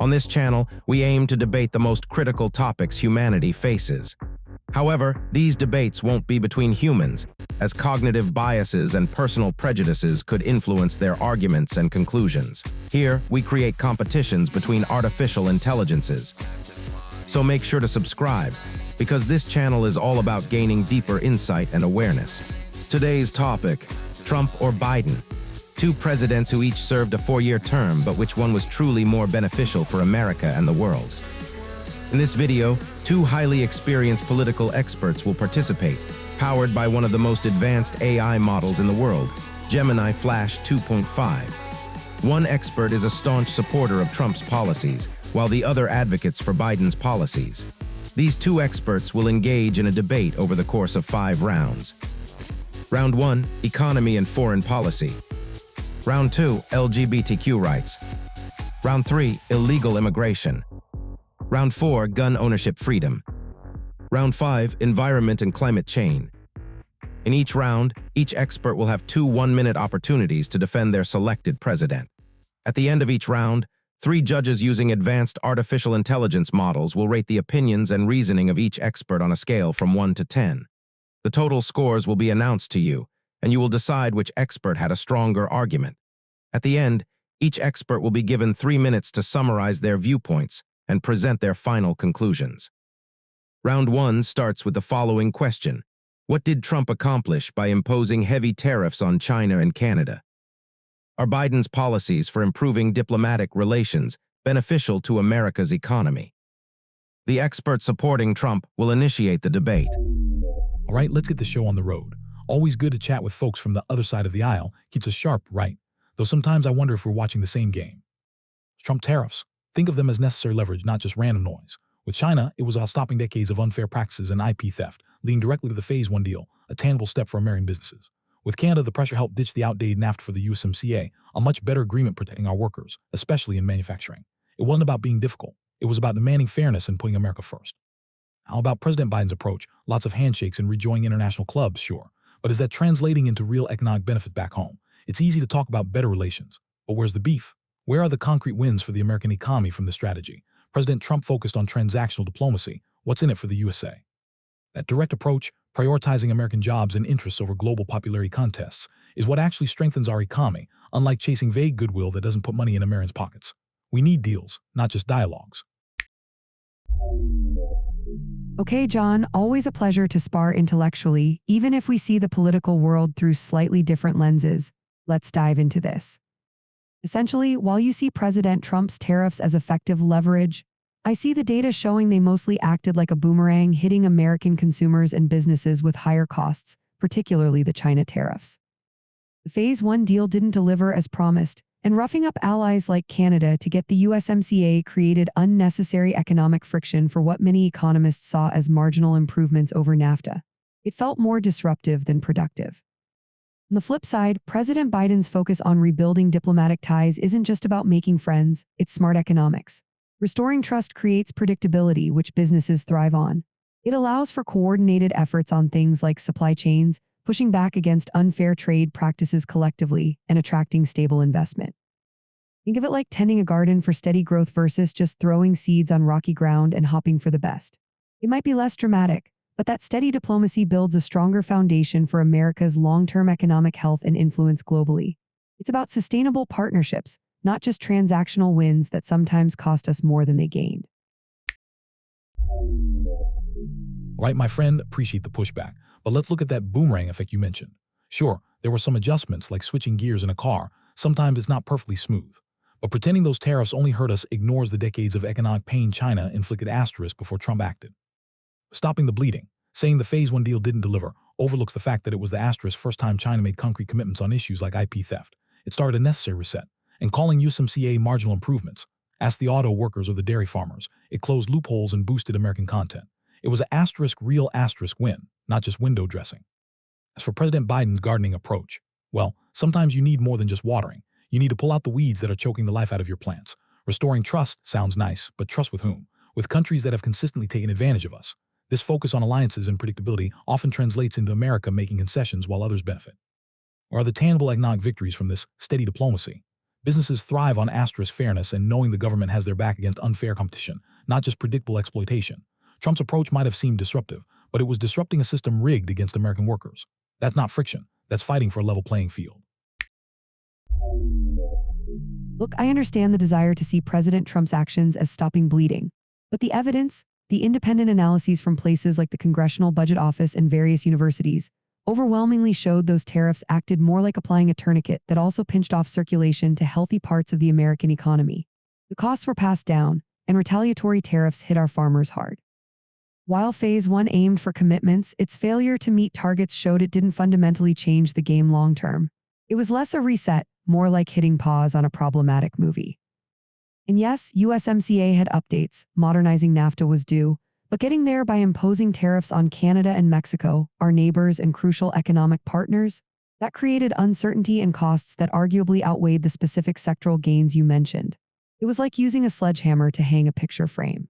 On this channel, we aim to debate the most critical topics humanity faces. However, these debates won't be between humans, as cognitive biases and personal prejudices could influence their arguments and conclusions. Here, we create competitions between artificial intelligences. So make sure to subscribe, because this channel is all about gaining deeper insight and awareness. Today's topic: Trump or Biden? Two presidents who each served a 4-year term, but which one was truly more beneficial for America and the world? In this video, two highly experienced political experts will participate, powered by one of the most advanced AI models in the world, Gemini Flash 2.5. One expert is a staunch supporter of Trump's policies, while the other advocates for Biden's policies. These two experts will engage in a debate over the course of 5 rounds. Round 1, Economy and Foreign Policy. Round 2, LGBTQ rights. Round 3, Illegal immigration. Round 4, Gun ownership freedom. Round 5, Environment and climate change. In each round, each expert will have 2 one-minute opportunities to defend their selected president. At the end of each round, 3 judges using advanced artificial intelligence models will rate the opinions and reasoning of each expert on a scale from 1 to 10. The total scores will be announced to you, and you will decide which expert had a stronger argument. At the end, each expert will be given 3 minutes to summarize their viewpoints and present their final conclusions. Round 1 starts with the following question: what did Trump accomplish by imposing heavy tariffs on China and Canada? Are Biden's policies for improving diplomatic relations beneficial to America's economy? The expert supporting Trump will initiate the debate. All right, let's get the show on the road. Always good to chat with folks from the other side of the aisle. Keeps us sharp, right? Though sometimes I wonder if we're watching the same game. Trump tariffs. Think of them as necessary leverage, not just random noise. With China, it was about stopping decades of unfair practices and IP theft, leading directly to the Phase 1 deal, a tangible step for American businesses. With Canada, the pressure helped ditch the outdated NAFTA for the USMCA, a much better agreement protecting our workers, especially in manufacturing. It wasn't about being difficult. It was about demanding fairness and putting America first. How about President Biden's approach? Lots of handshakes and rejoining international clubs, sure. But is that translating into real economic benefit back home? It's easy to talk about better relations, but where's the beef? Where are the concrete wins for the American economy from this strategy? President Trump focused on transactional diplomacy. What's in it for the USA? That direct approach, prioritizing American jobs and interests over global popularity contests, is what actually strengthens our economy, unlike chasing vague goodwill that doesn't put money in Americans' pockets. We need deals, not just dialogues. Okay, John, always a pleasure to spar intellectually, even if we see the political world through slightly different lenses. Let's dive into this. Essentially, while you see President Trump's tariffs as effective leverage, I see the data showing they mostly acted like a boomerang, hitting American consumers and businesses with higher costs, particularly the China tariffs. The Phase 1 deal didn't deliver as promised, and roughing up allies like Canada to get the USMCA created unnecessary economic friction for what many economists saw as marginal improvements over NAFTA. It felt more disruptive than productive. On the flip side, President Biden's focus on rebuilding diplomatic ties isn't just about making friends, it's smart economics. Restoring trust creates predictability, which businesses thrive on. It allows for coordinated efforts on things like supply chains, pushing back against unfair trade practices collectively, and attracting stable investment. Think of it like tending a garden for steady growth versus just throwing seeds on rocky ground and hoping for the best. It might be less dramatic, but that steady diplomacy builds a stronger foundation for America's long-term economic health and influence globally. It's about sustainable partnerships, not just transactional wins that sometimes cost us more than they gained. Right, my friend, appreciate the pushback, but let's look at that boomerang effect you mentioned. Sure, there were some adjustments like switching gears in a car. Sometimes it's not perfectly smooth. But pretending those tariffs only hurt us ignores the decades of economic pain China inflicted asterisk before Trump acted. Stopping the bleeding, saying the Phase 1 deal didn't deliver, overlooks the fact that it was the asterisk first time China made concrete commitments on issues like IP theft. It started a necessary reset, and calling USMCA marginal improvements. Ask the auto workers or the dairy farmers. It closed loopholes and boosted American content. It was an real asterisk win, not just window dressing. As for President Biden's gardening approach, well, sometimes you need more than just watering. You need to pull out the weeds that are choking the life out of your plants. Restoring trust sounds nice, but trust with whom? With countries that have consistently taken advantage of us. This focus on alliances and predictability often translates into America making concessions while others benefit. Or are the tangible economic victories from this steady diplomacy? Businesses thrive on asterisk fairness and knowing the government has their back against unfair competition, not just predictable exploitation. Trump's approach might have seemed disruptive, but it was disrupting a system rigged against American workers. That's not friction. That's fighting for a level playing field. Look, I understand the desire to see President Trump's actions as stopping bleeding, but the evidence, the independent analyses from places like the Congressional Budget Office and various universities, overwhelmingly showed those tariffs acted more like applying a tourniquet that also pinched off circulation to healthy parts of the American economy. The costs were passed down, and retaliatory tariffs hit our farmers hard. While Phase 1 aimed for commitments, its failure to meet targets showed it didn't fundamentally change the game long term. It was less a reset, more like hitting pause on a problematic movie. And yes, USMCA had updates, modernizing NAFTA was due, but getting there by imposing tariffs on Canada and Mexico, our neighbors and crucial economic partners, that created uncertainty and costs that arguably outweighed the specific sectoral gains you mentioned. It was like using a sledgehammer to hang a picture frame.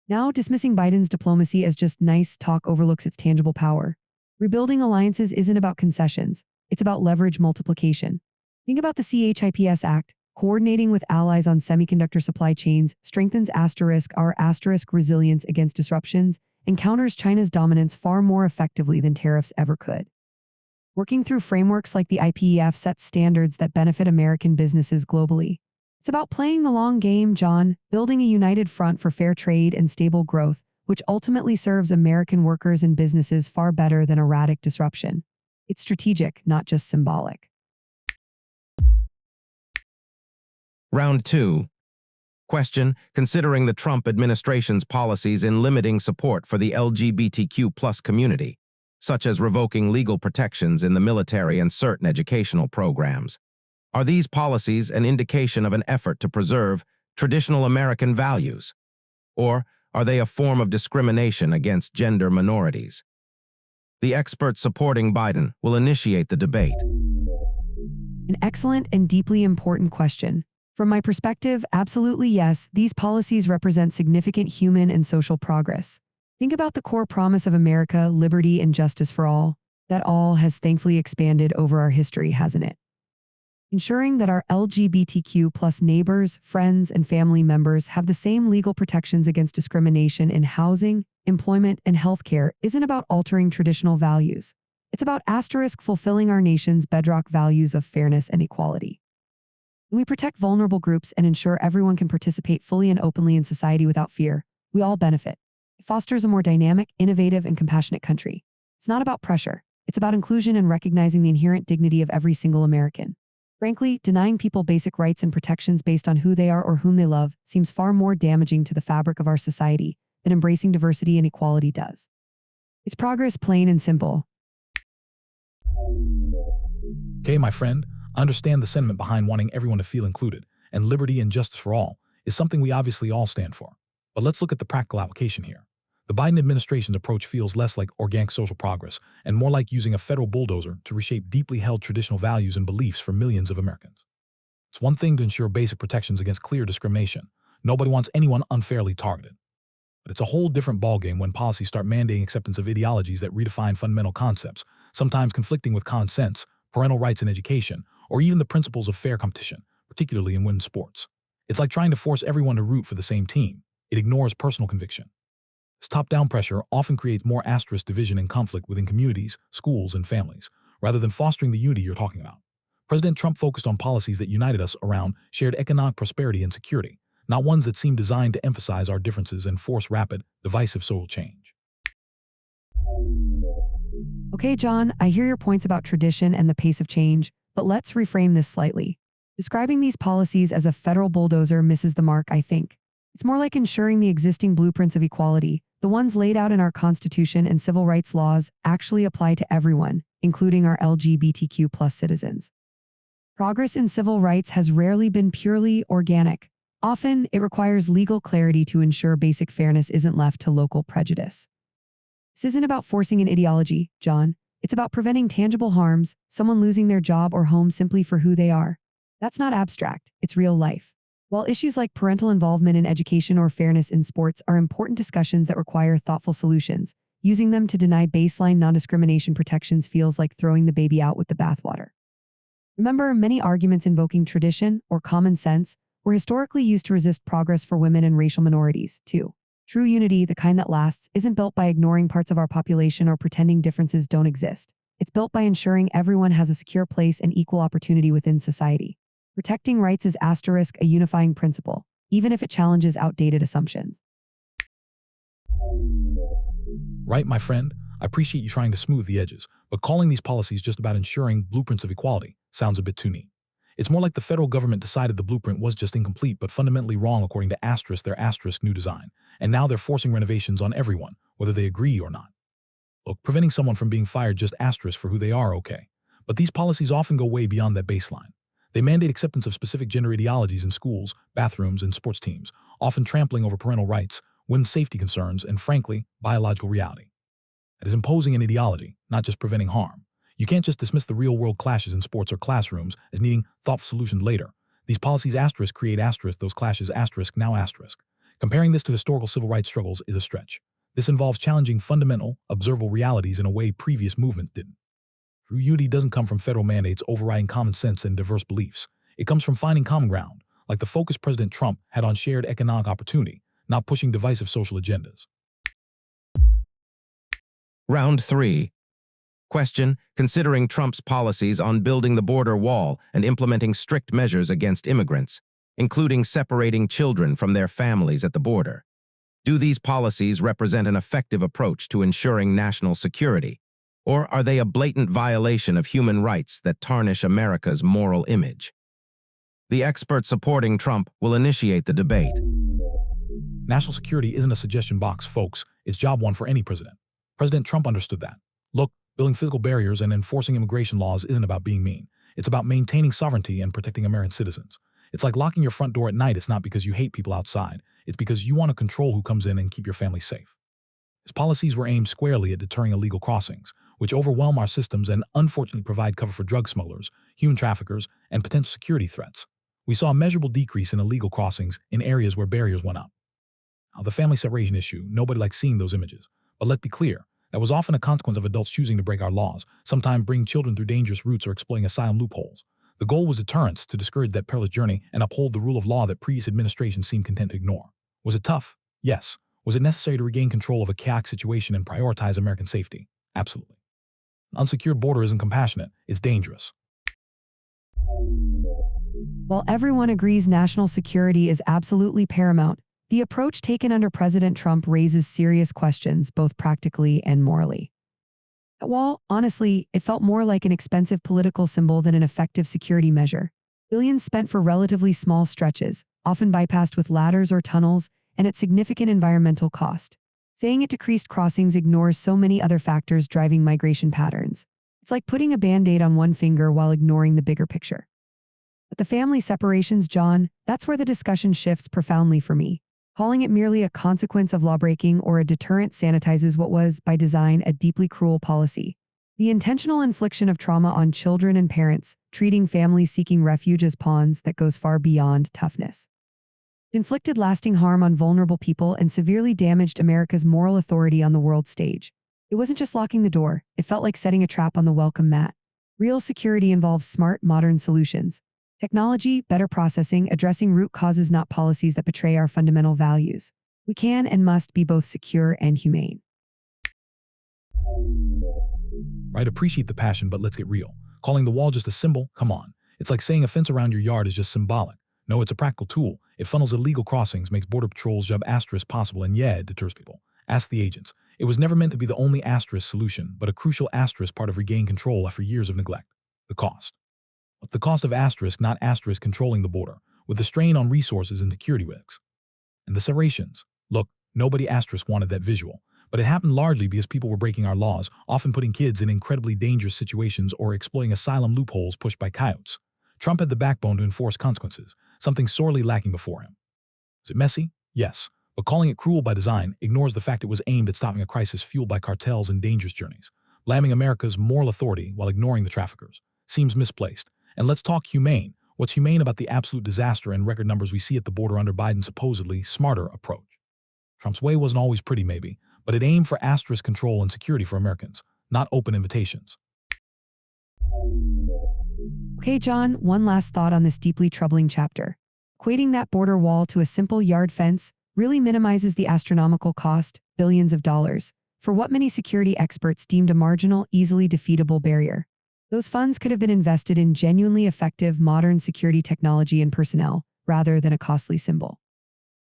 Now, dismissing Biden's diplomacy as just nice talk overlooks its tangible power. Rebuilding alliances isn't about concessions, it's about leverage multiplication. Think about the CHIPS Act. Coordinating with allies on semiconductor supply chains strengthens our asterisk resilience against disruptions and counters China's dominance far more effectively than tariffs ever could. Working through frameworks like the IPEF sets standards that benefit American businesses globally. It's about playing the long game, John, building a united front for fair trade and stable growth, which ultimately serves American workers and businesses far better than erratic disruption. It's strategic, not just symbolic. Round 2. Question: considering the Trump administration's policies in limiting support for the LGBTQ+ community, such as revoking legal protections in the military and certain educational programs, are these policies an indication of an effort to preserve traditional American values? Or are they a form of discrimination against gender minorities? The experts supporting Biden will initiate the debate. An excellent and deeply important question. From my perspective, absolutely yes, these policies represent significant human and social progress. Think about the core promise of America, liberty and justice for all. That all has thankfully expanded over our history, hasn't it? Ensuring that our LGBTQ+ neighbors, friends, and family members have the same legal protections against discrimination in housing, employment, and healthcare isn't about altering traditional values. It's about fulfilling our nation's bedrock values of fairness and equality. When we protect vulnerable groups and ensure everyone can participate fully and openly in society without fear, we all benefit. It fosters a more dynamic, innovative, and compassionate country. It's not about pressure. It's about inclusion and recognizing the inherent dignity of every single American. Frankly, denying people basic rights and protections based on who they are or whom they love seems far more damaging to the fabric of our society than embracing diversity and equality does. It's progress, plain and simple. Okay, my friend, I understand the sentiment behind wanting everyone to feel included, and liberty and justice for all is something we obviously all stand for. But let's look at the practical application here. The Biden administration's approach feels less like organic social progress and more like using a federal bulldozer to reshape deeply held traditional values and beliefs for millions of Americans. It's one thing to ensure basic protections against clear discrimination. Nobody wants anyone unfairly targeted. But it's a whole different ballgame when policies start mandating acceptance of ideologies that redefine fundamental concepts, sometimes conflicting with common sense, parental rights in education, or even the principles of fair competition, particularly in women's sports. It's like trying to force everyone to root for the same team. It ignores personal conviction. This top-down pressure often creates more asterisk division and conflict within communities, schools, and families, rather than fostering the unity you're talking about. President Trump focused on policies that united us around shared economic prosperity and security, not ones that seemed designed to emphasize our differences and force rapid, divisive social change. Okay, John, I hear your points about tradition and the pace of change, but let's reframe this slightly. Describing these policies as a federal bulldozer misses the mark, I think. It's more like ensuring the existing blueprints of equality, the ones laid out in our Constitution and civil rights laws, actually apply to everyone, including our LGBTQ+ citizens. Progress in civil rights has rarely been purely organic. Often, it requires legal clarity to ensure basic fairness isn't left to local prejudice. This isn't about forcing an ideology, John. It's about preventing tangible harms, someone losing their job or home simply for who they are. That's not abstract, it's real life. While issues like parental involvement in education or fairness in sports are important discussions that require thoughtful solutions, using them to deny baseline non-discrimination protections feels like throwing the baby out with the bathwater. Remember, many arguments invoking tradition or common sense were historically used to resist progress for women and racial minorities, too. True unity, the kind that lasts, isn't built by ignoring parts of our population or pretending differences don't exist. It's built by ensuring everyone has a secure place and equal opportunity within society. Protecting rights is a unifying principle, even if it challenges outdated assumptions. Right, my friend? I appreciate you trying to smooth the edges, but calling these policies just about ensuring blueprints of equality sounds a bit too neat. It's more like the federal government decided the blueprint was just incomplete but fundamentally wrong according to their new design, and now they're forcing renovations on everyone, whether they agree or not. Look, preventing someone from being fired just for who they are, okay. But these policies often go way beyond that baseline. They mandate acceptance of specific gender ideologies in schools, bathrooms, and sports teams, often trampling over parental rights, women's safety concerns, and frankly, biological reality. It is imposing an ideology, not just preventing harm. You can't just dismiss the real-world clashes in sports or classrooms as needing thoughtful solutions later. These policies create those clashes now. Comparing this to historical civil rights struggles is a stretch. This involves challenging fundamental, observable realities in a way previous movements didn't. True unity doesn't come from federal mandates overriding common sense and diverse beliefs. It comes from finding common ground, like the focus President Trump had on shared economic opportunity, not pushing divisive social agendas. Round 3. Question: considering Trump's policies on building the border wall and implementing strict measures against immigrants, including separating children from their families at the border, do these policies represent an effective approach to ensuring national security, or are they a blatant violation of human rights that tarnish America's moral image? The expert supporting Trump will initiate the debate. National security isn't a suggestion box, folks. It's job one for any president. President Trump understood that. Look, building physical barriers and enforcing immigration laws isn't about being mean. It's about maintaining sovereignty and protecting American citizens. It's like locking your front door at night. It's not because you hate people outside. It's because you want to control who comes in and keep your family safe. His policies were aimed squarely at deterring illegal crossings, which overwhelm our systems and unfortunately provide cover for drug smugglers, human traffickers, and potential security threats. We saw a measurable decrease in illegal crossings in areas where barriers went up. Now, the family separation issue, nobody likes seeing those images. But let's be clear, that was often a consequence of adults choosing to break our laws, sometimes bringing children through dangerous routes or exploiting asylum loopholes. The goal was deterrence, to discourage that perilous journey and uphold the rule of law that previous administrations seemed content to ignore. Was it tough? Yes. Was it necessary to regain control of a chaotic situation and prioritize American safety? Absolutely. An unsecured border isn't compassionate, it's dangerous. While everyone agrees national security is absolutely paramount, the approach taken under President Trump raises serious questions, both practically and morally. While, honestly, it felt more like an expensive political symbol than an effective security measure. Billions spent for relatively small stretches, often bypassed with ladders or tunnels, and at significant environmental cost. Saying it decreased crossings ignores so many other factors driving migration patterns. It's like putting a Band-Aid on one finger while ignoring the bigger picture. But the family separations, John, that's where the discussion shifts profoundly for me. Calling it merely a consequence of lawbreaking or a deterrent sanitizes what was, by design, a deeply cruel policy. The intentional infliction of trauma on children and parents, treating families seeking refuge as pawns, that goes far beyond toughness. It inflicted lasting harm on vulnerable people and severely damaged America's moral authority on the world stage. It wasn't just locking the door, it felt like setting a trap on the welcome mat. Real security involves smart, modern solutions. Technology, better processing, addressing root causes, not policies that betray our fundamental values. We can and must be both secure and humane. Right, appreciate the passion, but let's get real. Calling the wall just a symbol? Come on. It's like saying a fence around your yard is just symbolic. No, it's a practical tool. It funnels illegal crossings, makes Border Patrol's job possible, and yeah, it deters people. Ask the agents. It was never meant to be the only solution, but a crucial part of regaining control after years of neglect. The cost. The cost of not controlling the border, with the strain on resources and security risks. And the serrations. Look, nobody wanted that visual, but it happened largely because people were breaking our laws, often putting kids in incredibly dangerous situations or exploiting asylum loopholes pushed by coyotes. Trump had the backbone to enforce consequences, something sorely lacking before him. Is it messy? Yes, but calling it cruel by design ignores the fact it was aimed at stopping a crisis fueled by cartels and dangerous journeys. Blaming America's moral authority while ignoring the traffickers seems misplaced. And let's talk humane. What's humane about the absolute disaster and record numbers we see at the border under Biden's supposedly smarter approach? Trump's way wasn't always pretty, maybe, but it aimed for control and security for Americans, not open invitations. Okay, John, one last thought on this deeply troubling chapter. Equating that border wall to a simple yard fence really minimizes the astronomical cost, billions of dollars, for what many security experts deemed a marginal, easily defeatable barrier. Those funds could have been invested in genuinely effective modern security technology and personnel, rather than a costly symbol.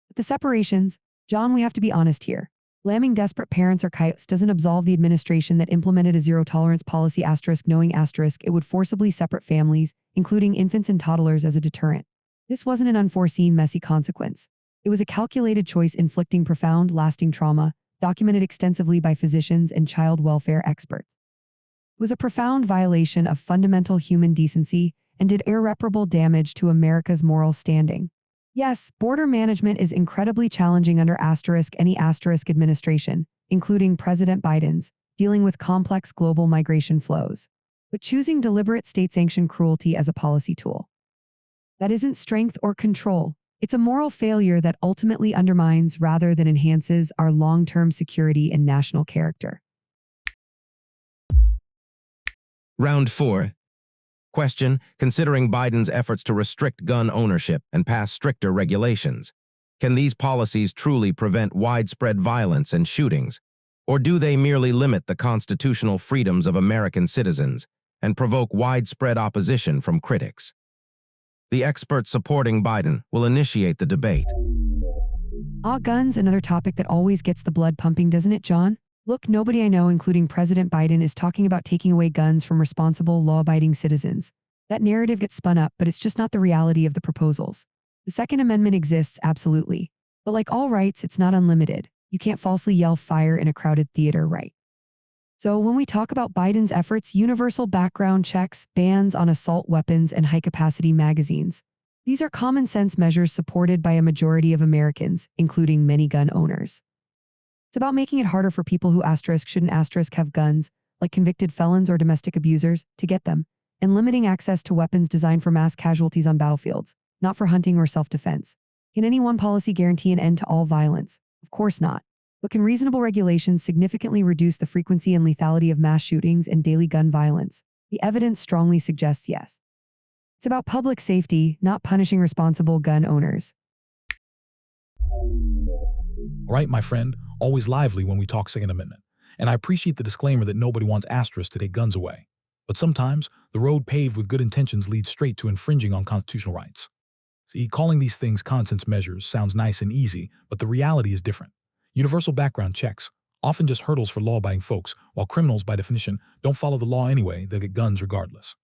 With the separations, John, we have to be honest here. Blaming desperate parents or coyotes doesn't absolve the administration that implemented a zero-tolerance policy knowing it would forcibly separate families, including infants and toddlers, as a deterrent. This wasn't an unforeseen, messy consequence. It was a calculated choice inflicting profound, lasting trauma, documented extensively by physicians and child welfare experts. It was a profound violation of fundamental human decency and did irreparable damage to America's moral standing. Yes, border management is incredibly challenging under any administration, including President Biden's, dealing with complex global migration flows. But choosing deliberate state-sanctioned cruelty as a policy tool, that isn't strength or control. It's a moral failure that ultimately undermines rather than enhances our long-term security and national character. Round 4. Question: considering Biden's efforts to restrict gun ownership and pass stricter regulations, can these policies truly prevent widespread violence and shootings, or do they merely limit the constitutional freedoms of American citizens and provoke widespread opposition from critics? The experts supporting Biden will initiate the debate. Guns, another topic that always gets the blood pumping, doesn't it, John? Look, nobody I know, including President Biden, is talking about taking away guns from responsible, law-abiding citizens. That narrative gets spun up, but it's just not the reality of the proposals. The Second Amendment exists, absolutely. But like all rights, it's not unlimited. You can't falsely yell fire in a crowded theater, right? So when we talk about Biden's efforts, universal background checks, bans on assault weapons, and high-capacity magazines, these are common-sense measures supported by a majority of Americans, including many gun owners. It's about making it harder for people who shouldn't have guns, like convicted felons or domestic abusers, to get them, and limiting access to weapons designed for mass casualties on battlefields, not for hunting or self-defense. Can any one policy guarantee an end to all violence? Of course not. But can reasonable regulations significantly reduce the frequency and lethality of mass shootings and daily gun violence? The evidence strongly suggests yes. It's about public safety, not punishing responsible gun owners. All right, my friend, always lively when we talk Second Amendment. And I appreciate the disclaimer that nobody wants asterisks to take guns away. But sometimes, the road paved with good intentions leads straight to infringing on constitutional rights. See, calling these things common-sense measures sounds nice and easy, but the reality is different. Universal background checks, often just hurdles for law-abiding folks, while criminals, by definition, don't follow the law anyway, they'll get guns regardless.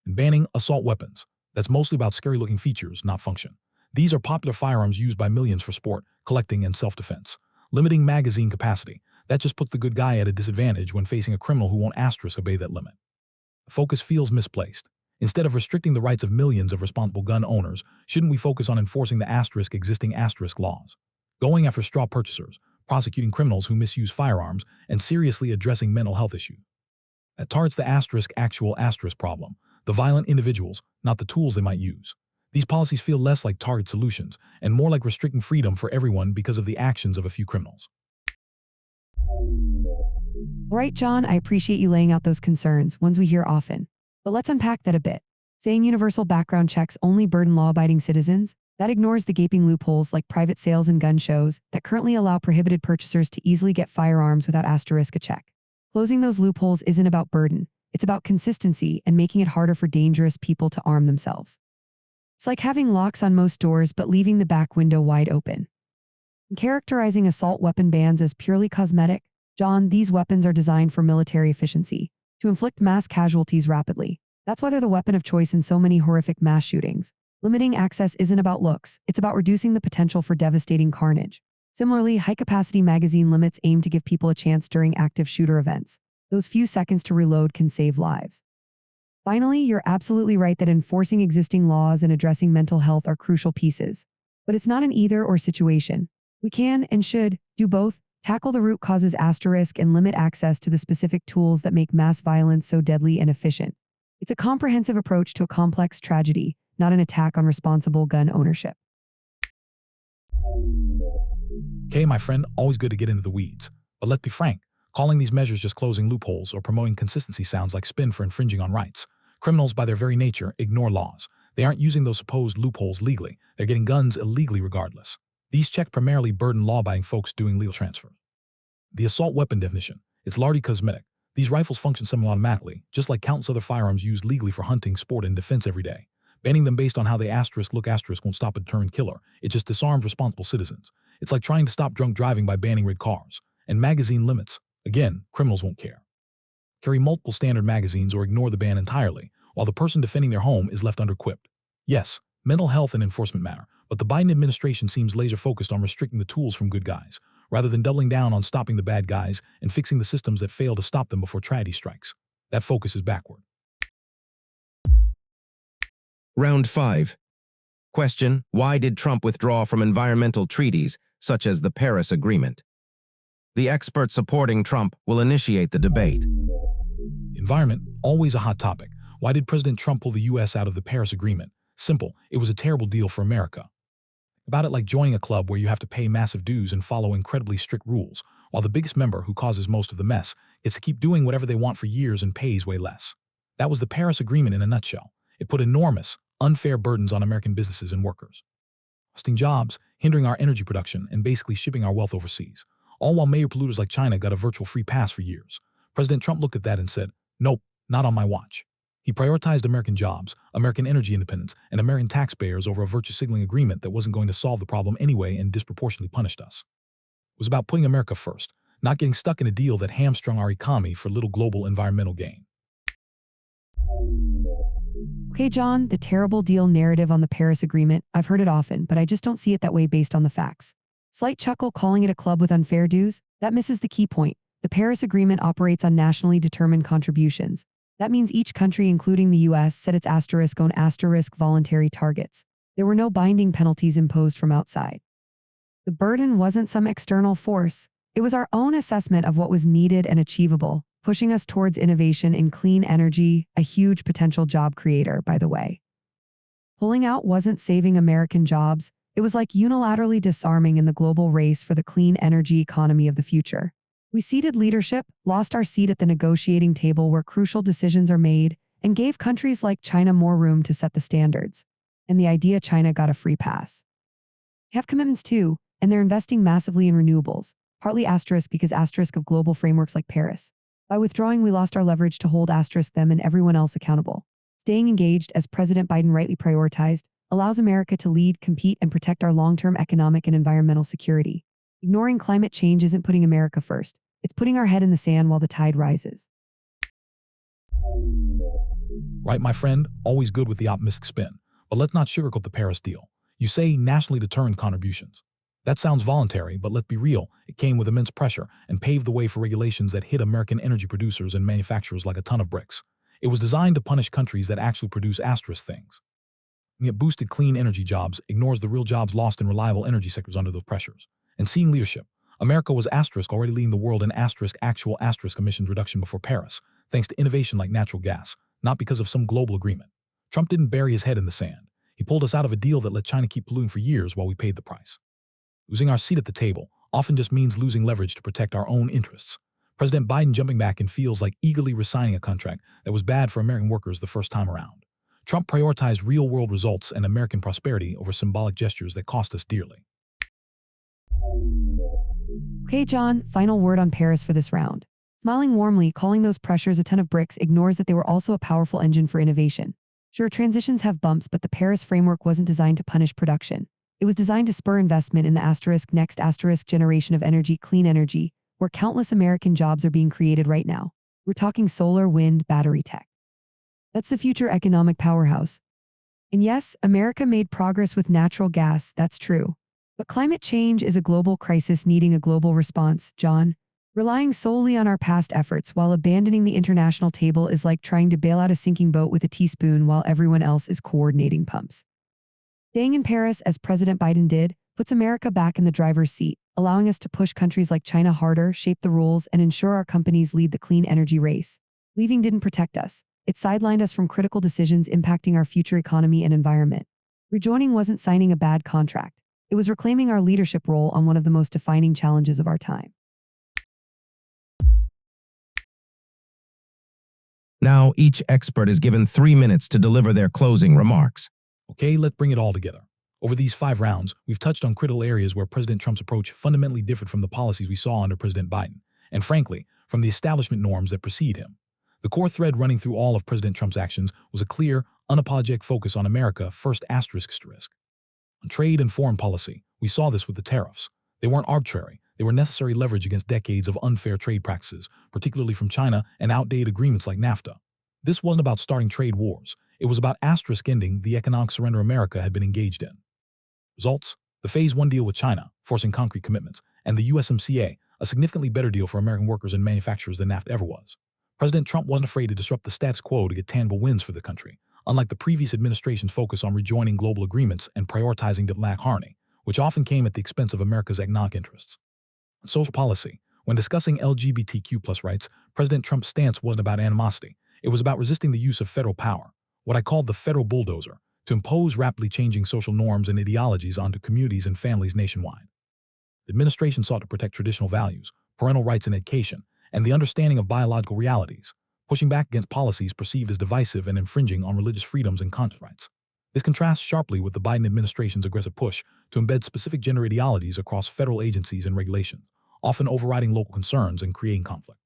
And banning assault weapons, that's mostly about scary-looking features, not function. These are popular firearms used by millions for sport, collecting, and self-defense. Limiting magazine capacity, that just puts the good guy at a disadvantage when facing a criminal who won't obey that limit. The focus feels misplaced. Instead of restricting the rights of millions of responsible gun owners, shouldn't we focus on enforcing the existing laws? Going after straw purchasers, prosecuting criminals who misuse firearms, and seriously addressing mental health issues. That targets the actual problem, the violent individuals, not the tools they might use. These policies feel less like target solutions and more like restricting freedom for everyone because of the actions of a few criminals. All right, John, I appreciate you laying out those concerns, ones we hear often. But let's unpack that a bit. Saying universal background checks only burden law-abiding citizens, that ignores the gaping loopholes like private sales and gun shows that currently allow prohibited purchasers to easily get firearms without a check. Closing those loopholes isn't about burden, it's about consistency and making it harder for dangerous people to arm themselves. It's like having locks on most doors but leaving the back window wide open. And characterizing assault weapon bans as purely cosmetic, John, these weapons are designed for military efficiency, to inflict mass casualties rapidly. That's why they're the weapon of choice in so many horrific mass shootings. Limiting access isn't about looks, it's about reducing the potential for devastating carnage. Similarly, high-capacity magazine limits aim to give people a chance during active shooter events. Those few seconds to reload can save lives. Finally, you're absolutely right that enforcing existing laws and addressing mental health are crucial pieces. But it's not an either-or situation. We can and should do both, tackle the root causes and limit access to the specific tools that make mass violence so deadly and efficient. It's a comprehensive approach to a complex tragedy, not an attack on responsible gun ownership. Okay, my friend, always good to get into the weeds. But let's be frank, calling these measures just closing loopholes or promoting consistency sounds like spin for infringing on rights. Criminals, by their very nature, ignore laws. They aren't using those supposed loopholes legally. They're getting guns illegally regardless. These checks primarily burden law-abiding folks doing legal transfers. The assault weapon definition. It's largely cosmetic. These rifles function semi-automatically, just like countless other firearms used legally for hunting, sport, and defense every day. Banning them based on how they look won't stop a determined killer. It just disarms responsible citizens. It's like trying to stop drunk driving by banning red cars. And magazine limits. Again, criminals won't care. Carry multiple standard magazines or ignore the ban entirely, while the person defending their home is left under-equipped. Yes, mental health and enforcement matter, but the Biden administration seems laser-focused on restricting the tools from good guys, rather than doubling down on stopping the bad guys and fixing the systems that fail to stop them before tragedy strikes. That focus is backward. Round 5. Question: why did Trump withdraw from environmental treaties such as the Paris Agreement? The expert supporting Trump will initiate the debate. Environment, always a hot topic. Why did President Trump pull the U.S. out of the Paris Agreement? Simple, it was a terrible deal for America. About it like joining a club where you have to pay massive dues and follow incredibly strict rules, while the biggest member, who causes most of the mess, gets to keep doing whatever they want for years and pays way less. That was the Paris Agreement in a nutshell. It put enormous, unfair burdens on American businesses and workers, costing jobs, hindering our energy production, and basically shipping our wealth overseas, all while major polluters like China got a virtual free pass for years. President Trump looked at that and said, "Nope, not on my watch." He prioritized American jobs, American energy independence, and American taxpayers over a virtue signaling agreement that wasn't going to solve the problem anyway and disproportionately punished us. It was about putting America first, not getting stuck in a deal that hamstrung our economy for little global environmental gain. Okay, John, the terrible deal narrative on the Paris Agreement, I've heard it often, but I just don't see it that way based on the facts. Slight chuckle calling it a club with unfair dues? That misses the key point. The Paris Agreement operates on nationally determined contributions. That means each country, including the U.S., set its own voluntary targets. There were no binding penalties imposed from outside. The burden wasn't some external force. It was our own assessment of what was needed and achievable, pushing us towards innovation in clean energy, a huge potential job creator, by the way. Pulling out wasn't saving American jobs. It was like unilaterally disarming in the global race for the clean energy economy of the future. We ceded leadership, lost our seat at the negotiating table where crucial decisions are made, and gave countries like China more room to set the standards. And the idea China got a free pass. They have commitments too, and they're investing massively in renewables, partly because of global frameworks like Paris. By withdrawing, we lost our leverage to hold them and everyone else accountable. Staying engaged, as President Biden rightly prioritized, allows America to lead, compete, and protect our long-term economic and environmental security. Ignoring climate change isn't putting America first. It's putting our head in the sand while the tide rises. Right, my friend? Always good with the optimistic spin. But let's not sugarcoat the Paris deal. You say nationally determined contributions. That sounds voluntary, but let's be real. It came with immense pressure and paved the way for regulations that hit American energy producers and manufacturers like a ton of bricks. It was designed to punish countries that actually produce things. And yet boosted clean energy jobs ignores the real jobs lost in reliable energy sectors under those pressures. And seeing leadership. America was already leading the world in actual emissions reduction before Paris, thanks to innovation like natural gas, not because of some global agreement. Trump didn't bury his head in the sand. He pulled us out of a deal that let China keep polluting for years while we paid the price. Losing our seat at the table often just means losing leverage to protect our own interests. President Biden jumping back and feels like eagerly resigning a contract that was bad for American workers the first time around. Trump prioritized real-world results and American prosperity over symbolic gestures that cost us dearly. Okay, John, final word on Paris for this round. Smiling warmly, calling those pressures a ton of bricks ignores that they were also a powerful engine for innovation. Sure, transitions have bumps, but the Paris framework wasn't designed to punish production. It was designed to spur investment in the next generation of energy, clean energy, where countless American jobs are being created right now. We're talking solar, wind, battery tech. That's the future economic powerhouse. And yes, America made progress with natural gas, that's true. But climate change is a global crisis needing a global response, John. Relying solely on our past efforts while abandoning the international table is like trying to bail out a sinking boat with a teaspoon while everyone else is coordinating pumps. Staying in Paris, as President Biden did, puts America back in the driver's seat, allowing us to push countries like China harder, shape the rules, and ensure our companies lead the clean energy race. Leaving didn't protect us. It sidelined us from critical decisions impacting our future economy and environment. Rejoining wasn't signing a bad contract. It was reclaiming our leadership role on one of the most defining challenges of our time. Now, each expert is given 3 minutes to deliver their closing remarks. Okay, let's bring it all together. Over these 5 rounds, we've touched on critical areas where President Trump's approach fundamentally differed from the policies we saw under President Biden, and frankly, from the establishment norms that precede him. The core thread running through all of President Trump's actions was a clear, unapologetic focus on America first asterisk. On trade and foreign policy, we saw this with the tariffs. They weren't arbitrary. They were necessary leverage against decades of unfair trade practices, particularly from China and outdated agreements like NAFTA. This wasn't about starting trade wars. It was about ending the economic surrender America had been engaged in. Results? The Phase 1 deal with China, forcing concrete commitments, and the USMCA, a significantly better deal for American workers and manufacturers than NAFTA ever was. President Trump wasn't afraid to disrupt the status quo to get tangible wins for the country, unlike the previous administration's focus on rejoining global agreements and prioritizing diplomatic harmony, which often came at the expense of America's economic interests. On social policy, when discussing LGBTQ+ rights, President Trump's stance wasn't about animosity. It was about resisting the use of federal power, what I called the federal bulldozer, to impose rapidly changing social norms and ideologies onto communities and families nationwide. The administration sought to protect traditional values, parental rights and education, and the understanding of biological realities, pushing back against policies perceived as divisive and infringing on religious freedoms and conscience rights. This contrasts sharply with the Biden administration's aggressive push to embed specific gender ideologies across federal agencies and regulations, often overriding local concerns and creating conflict.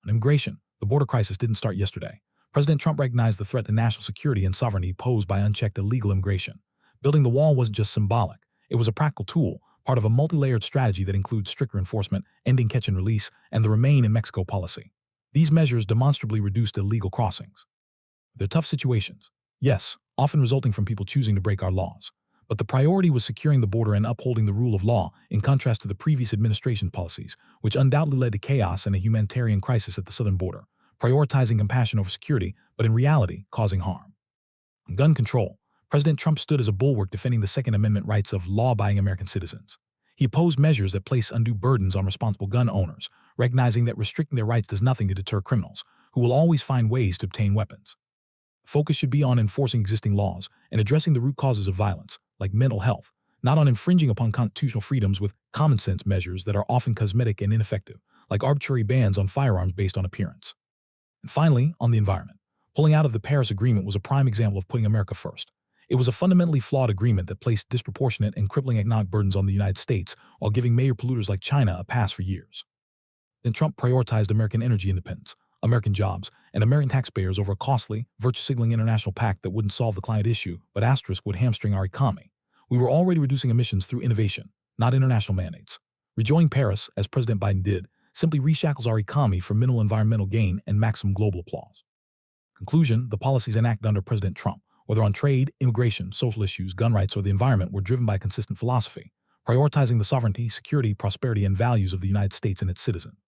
On immigration, the border crisis didn't start yesterday. President Trump recognized the threat to national security and sovereignty posed by unchecked illegal immigration. Building the wall wasn't just symbolic. It was a practical tool, part of a multi-layered strategy that includes stricter enforcement, ending catch and release, and the Remain in Mexico policy. These measures demonstrably reduced illegal crossings. They're tough situations, yes, often resulting from people choosing to break our laws. But the priority was securing the border and upholding the rule of law, in contrast to the previous administration policies, which undoubtedly led to chaos and a humanitarian crisis at the southern border, prioritizing compassion over security, but in reality, causing harm. On gun control, President Trump stood as a bulwark defending the Second Amendment rights of law-abiding American citizens. He opposed measures that place undue burdens on responsible gun owners, recognizing that restricting their rights does nothing to deter criminals, who will always find ways to obtain weapons. Focus should be on enforcing existing laws and addressing the root causes of violence, like mental health, not on infringing upon constitutional freedoms with common-sense measures that are often cosmetic and ineffective, like arbitrary bans on firearms based on appearance. And finally, on the environment, pulling out of the Paris Agreement was a prime example of putting America first. It was a fundamentally flawed agreement that placed disproportionate and crippling economic burdens on the United States while giving major polluters like China a pass for years. Then Trump prioritized American energy independence, American jobs, and American taxpayers over a costly, virtue-signaling international pact that wouldn't solve the climate issue, but would hamstring our economy. We were already reducing emissions through innovation, not international mandates. Rejoining Paris, as President Biden did, simply reshackles our economy for minimal environmental gain and maximum global applause. Conclusion, the policies enacted under President Trump, whether on trade, immigration, social issues, gun rights, or the environment, were driven by a consistent philosophy, prioritizing the sovereignty, security, prosperity, and values of the United States and its citizens.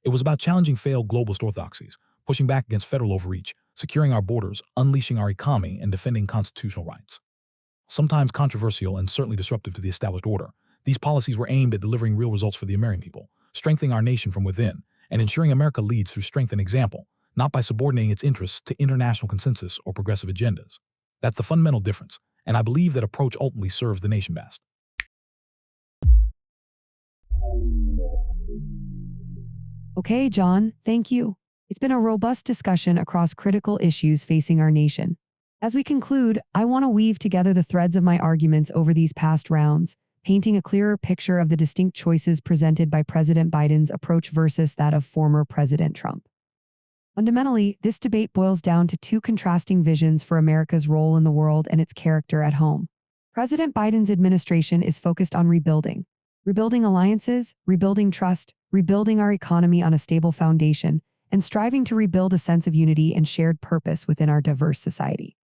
It was about challenging failed globalist orthodoxies, pushing back against federal overreach, securing our borders, unleashing our economy, and defending constitutional rights. Sometimes controversial and certainly disruptive to the established order, these policies were aimed at delivering real results for the American people, strengthening our nation from within, and ensuring America leads through strength and example, not by subordinating its interests to international consensus or progressive agendas. That's the fundamental difference, and I believe that approach ultimately serves the nation best. Okay, John, thank you. It's been a robust discussion across critical issues facing our nation. As we conclude, I want to weave together the threads of my arguments over these past rounds, painting a clearer picture of the distinct choices presented by President Biden's approach versus that of former President Trump. Fundamentally, this debate boils down to two contrasting visions for America's role in the world and its character at home. President Biden's administration is focused on rebuilding alliances, rebuilding trust, rebuilding our economy on a stable foundation, and striving to rebuild a sense of unity and shared purpose within our diverse society.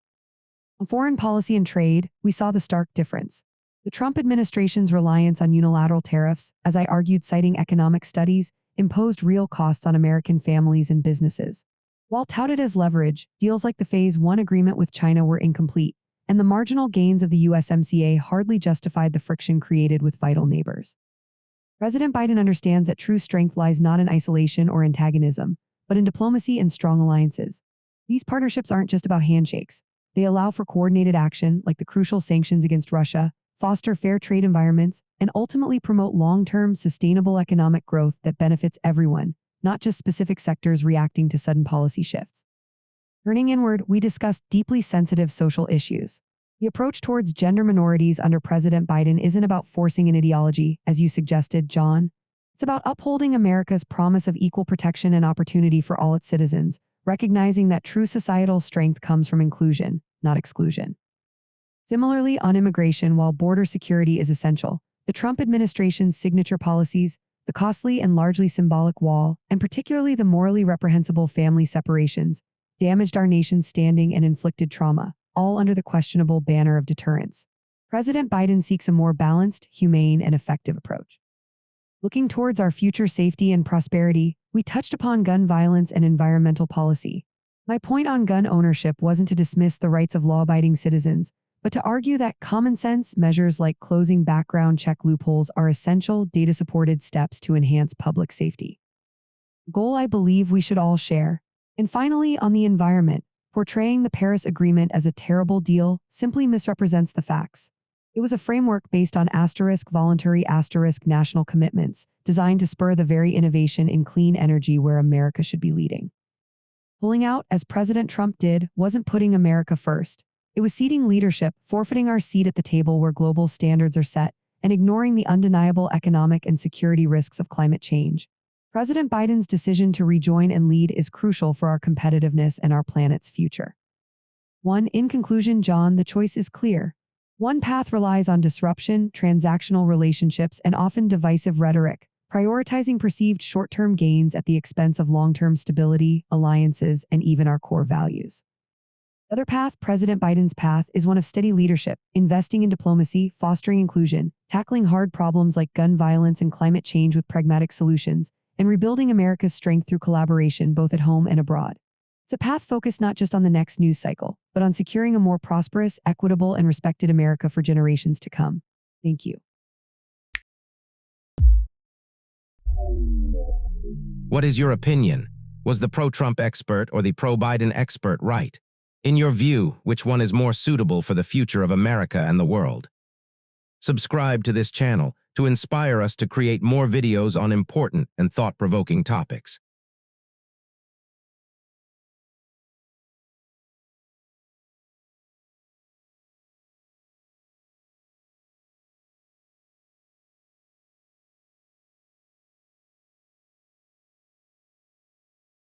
On foreign policy and trade, we saw the stark difference. The Trump administration's reliance on unilateral tariffs, as I argued citing economic studies, imposed real costs on American families and businesses. While touted as leverage, deals like the Phase 1 agreement with China were incomplete, and the marginal gains of the USMCA hardly justified the friction created with vital neighbors. President Biden understands that true strength lies not in isolation or antagonism, but in diplomacy and strong alliances. These partnerships aren't just about handshakes. They allow for coordinated action, like the crucial sanctions against Russia, foster fair trade environments, and ultimately promote long-term, sustainable economic growth that benefits everyone, not just specific sectors reacting to sudden policy shifts. Turning inward, we discussed deeply sensitive social issues. The approach towards gender minorities under President Biden isn't about forcing an ideology, as you suggested, John. It's about upholding America's promise of equal protection and opportunity for all its citizens, recognizing that true societal strength comes from inclusion, not exclusion. Similarly, on immigration, while border security is essential, the Trump administration's signature policies, the costly and largely symbolic wall, and particularly the morally reprehensible family separations, damaged our nation's standing and inflicted trauma, all under the questionable banner of deterrence. President Biden seeks a more balanced, humane, and effective approach. Looking towards our future safety and prosperity, we touched upon gun violence and environmental policy. My point on gun ownership wasn't to dismiss the rights of law-abiding citizens, but to argue that common sense measures like closing background check loopholes are essential, data-supported steps to enhance public safety. A goal I believe we should all share. And finally, on the environment, portraying the Paris Agreement as a terrible deal simply misrepresents the facts. It was a framework based on *voluntary national commitments, designed to spur the very innovation in clean energy where America should be leading. Pulling out, as President Trump did, wasn't putting America first. It was ceding leadership, forfeiting our seat at the table where global standards are set, and ignoring the undeniable economic and security risks of climate change. President Biden's decision to rejoin and lead is crucial for our competitiveness and our planet's future. In conclusion, John, the choice is clear. One path relies on disruption, transactional relationships, and often divisive rhetoric, prioritizing perceived short-term gains at the expense of long-term stability, alliances, and even our core values. The other path, President Biden's path, is one of steady leadership, investing in diplomacy, fostering inclusion, tackling hard problems like gun violence and climate change with pragmatic solutions, and rebuilding America's strength through collaboration both at home and abroad. It's a path focused not just on the next news cycle, but on securing a more prosperous, equitable, and respected America for generations to come. Thank you. What is your opinion? Was the pro-Trump expert or the pro-Biden expert right? In your view, which one is more suitable for the future of America and the world? Subscribe to this channel to inspire us to create more videos on important and thought-provoking topics.